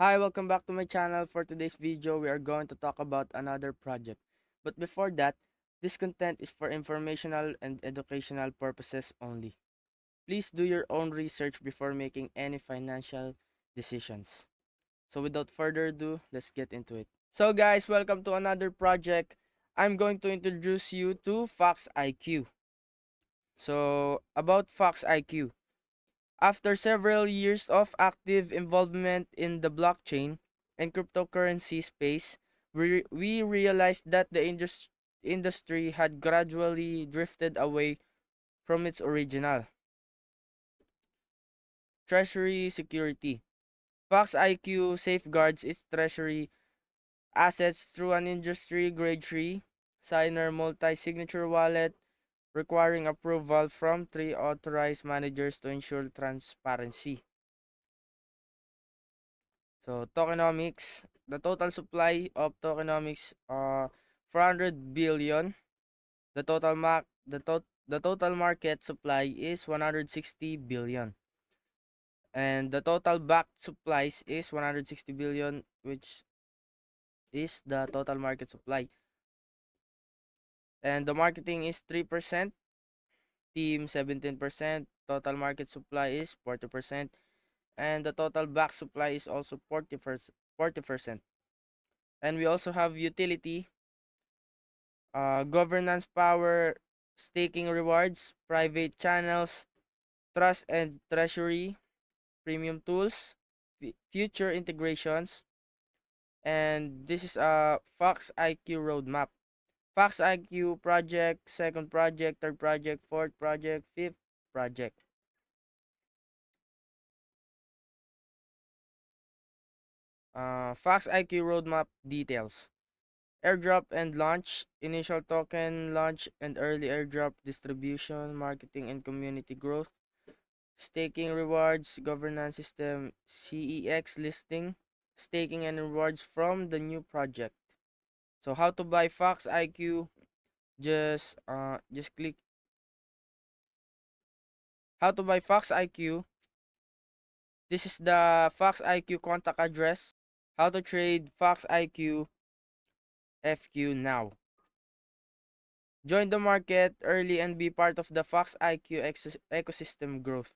Hi, welcome back to my channel. For today's video, we are going to talk about another project. But before that, this content is for informational and educational purposes only. Please do your own research before making any financial decisions. So without further ado, let's get into it. So guys, welcome to another project. I'm going to introduce you to Fox IQ. So about Fox IQ. After several years of active involvement in the blockchain and cryptocurrency space, we realized that the industry had gradually drifted away from its original treasury security. Fox IQ safeguards its treasury assets through an industry grade 3 signer multi signature wallet requiring approval from three authorized managers to ensure transparency. So tokenomics, the total supply of tokenomics 400 billion. The total market supply is 160 billion. And the total backed supplies is 160 billion, which is the total market supply. And the marketing is 3%, team 17%, total market supply is 40%, and the total back supply is also 40%. 40%. And we also have utility, governance power, staking rewards, private channels, trust and treasury, premium tools, future integrations, and this is a Fox IQ roadmap. Fox IQ project, second project, third project, fourth project, fifth project. Fox IQ roadmap details. Airdrop and launch, initial token launch and early airdrop distribution, marketing and community growth, staking rewards, governance system, CEX listing, staking and rewards from the new project. So how to buy Fox IQ? Just click how to buy Fox IQ. This is the Fox IQ contact address. How to trade Fox IQ FQ now. Join the market early and be part of the Fox IQ ecosystem growth.